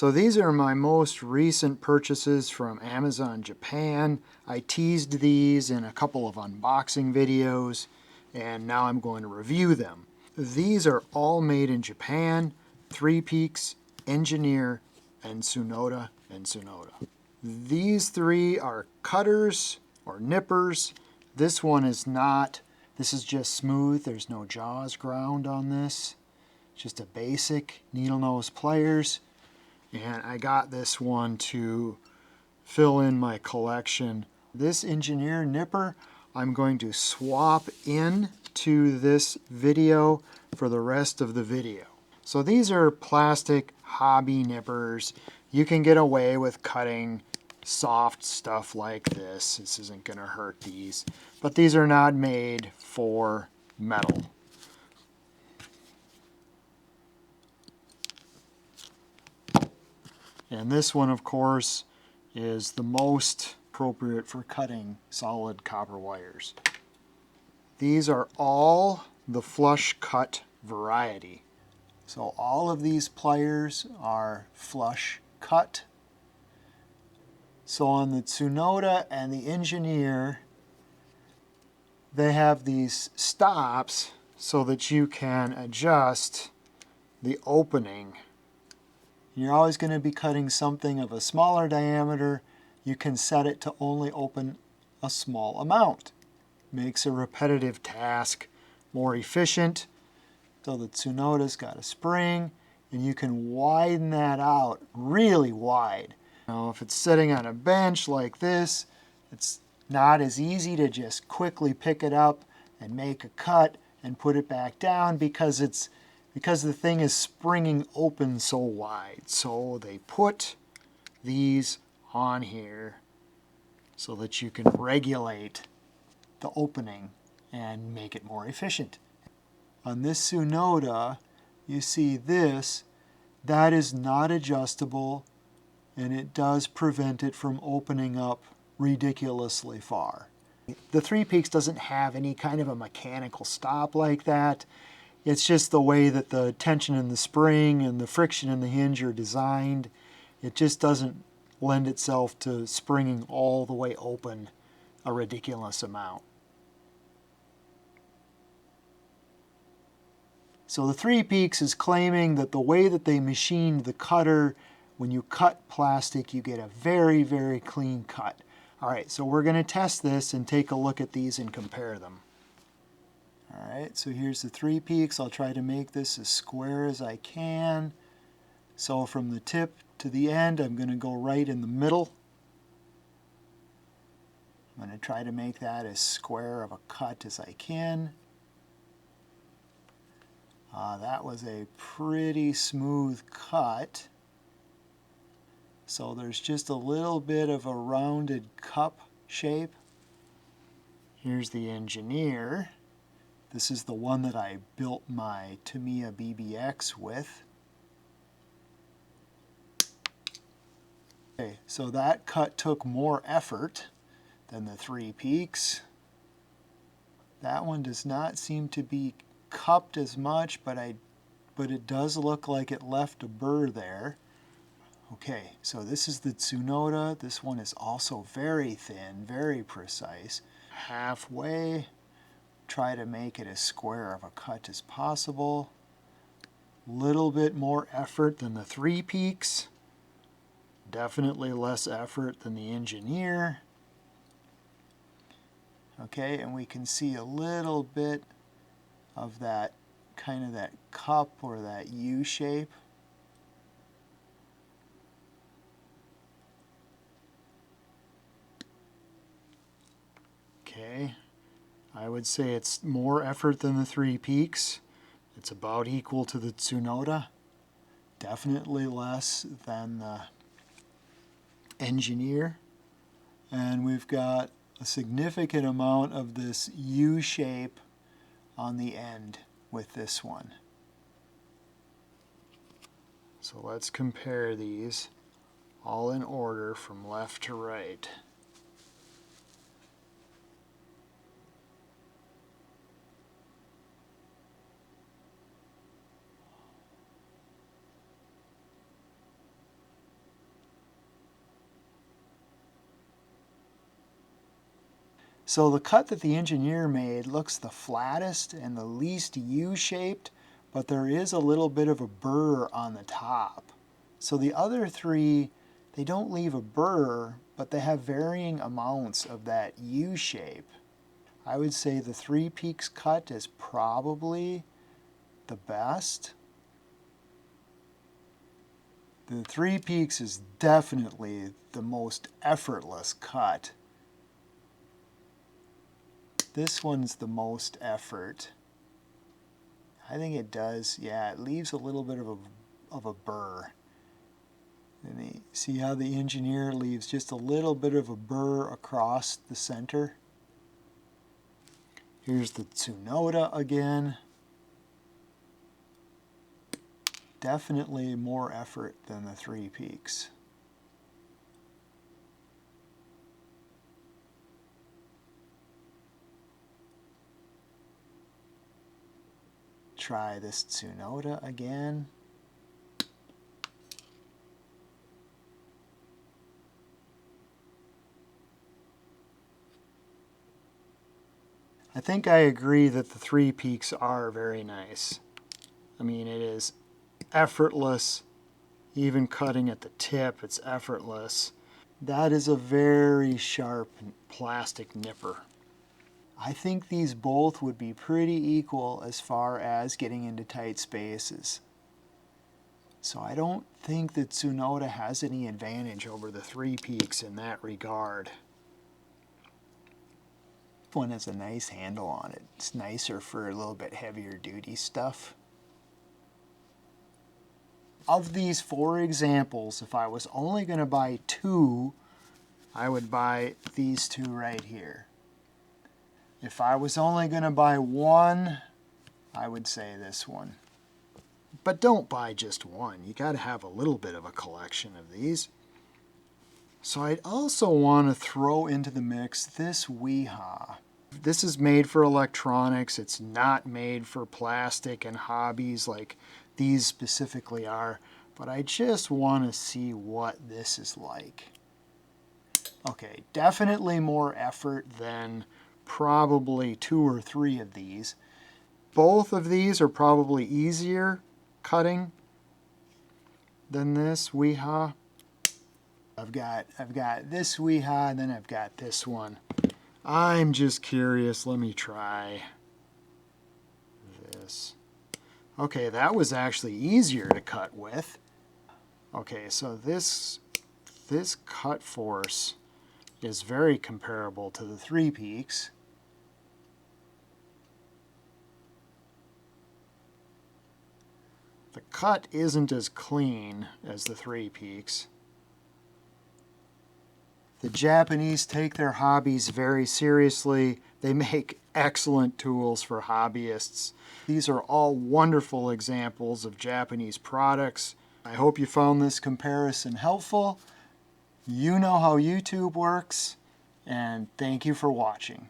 So these are my most recent purchases from Amazon Japan. I teased these in a couple of unboxing videos, and now I'm going to review them. These are all made in Japan, 3.Peaks, ENGINEER, and Tsunoda and Tsunoda. These three are cutters or nippers. This one is not. This is just smooth. There's no jaws ground on this. Just a basic needle nose pliers. And I got this one to fill in my collection. This ENGINEER nipper I'm going to swap in to this video for the rest of the video. So these are plastic hobby nippers. You can get away with cutting soft stuff like this. This isn't going to hurt these. But these are not made for metal. And this one, of course, is the most appropriate for cutting solid copper wires. These are all the flush cut variety. So all of these pliers are flush cut. So on the Tsunoda and the ENGINEER, they have these stops so that you can adjust the opening. You're always going to be cutting something of a smaller diameter. You can set it to only open a small amount. Makes a repetitive task more efficient. So the Tsunoda's got a spring, and you can widen that out really wide. Now, if it's sitting on a bench like this, it's not as easy to just quickly pick it up and make a cut and put it back down because the thing is springing open so wide. So they put these on here so that you can regulate the opening and make it more efficient. On this Tsunoda, you see this, that is not adjustable, and it does prevent it from opening up ridiculously far. The 3.Peaks doesn't have any kind of a mechanical stop like that. It's just the way that the tension in the spring and the friction in the hinge are designed. It just doesn't lend itself to springing all the way open a ridiculous amount. So the 3.Peaks is claiming that the way that they machined the cutter, when you cut plastic, you get a very, very clean cut. All right, so we're going to test this and take a look at these and compare them. All right, so here's the 3.Peaks. I'll try to make this as square as I can. So from the tip to the end, I'm going to go right in the middle. I'm going to try to make that as square of a cut as I can. That was a pretty smooth cut. So there's just a little bit of a rounded cup shape. Here's the ENGINEER. This is the one that I built my Tamiya BBX with. Okay, so that cut took more effort than the 3.Peaks. That one does not seem to be cupped as much, but it does look like it left a burr there. Okay, so this is the Tsunoda. This one is also very thin, very precise. Halfway, try to make it as square of a cut as possible. Little bit more effort than the 3.Peaks. Definitely less effort than the ENGINEER. Okay, and we can see a little bit of that kind of that cup or that U shape. Okay, I would say it's more effort than the 3.Peaks. It's about equal to the Tsunoda. Definitely less than the ENGINEER. And we've got a significant amount of this U shape on the end with this one. So let's compare these all in order from left to right. So the cut that the engineer made looks the flattest and the least U-shaped, but there is a little bit of a burr on the top. So the other three, they don't leave a burr, but they have varying amounts of that U-shape. I would say the 3.Peaks cut is probably the best. The 3.Peaks is definitely the most effortless cut. This one's the most effort. I think it does, yeah, it leaves a little bit of a burr. And see how the engineer leaves just a little bit of a burr across the center? Here's the Tsunoda again. Definitely more effort than the 3.Peaks. Try this Tsunoda again. I think I agree that the 3.Peaks are very nice. I mean, it is effortless. Even cutting at the tip, it's effortless. That is a very sharp plastic nipper. I think these both would be pretty equal as far as getting into tight spaces. So I don't think that Tsunoda has any advantage over the 3.Peaks in that regard. This one has a nice handle on it. It's nicer for a little bit heavier duty stuff. Of these 4 examples, if I was only going to buy 2, I would buy these 2 right here. If I was only going to buy 1, I would say this one. But don't buy just one. You got to have a little bit of a collection of these. So I'd also want to throw into the mix this Wiha. This is made for electronics. It's not made for plastic and hobbies like these specifically are. But I just want to see what this is like. Okay, definitely more effort than probably 2 or 3 of these. Both of these are probably easier cutting than this Wiha. I've got this Wiha and then I've got this one. I'm just curious. Let me try this. Okay, that was actually easier to cut with. Okay, so this cut force is very comparable to the 3.Peaks. The cut isn't as clean as the 3.Peaks. The Japanese take their hobbies very seriously. They make excellent tools for hobbyists. These are all wonderful examples of Japanese products. I hope you found this comparison helpful. You know how YouTube works, and thank you for watching.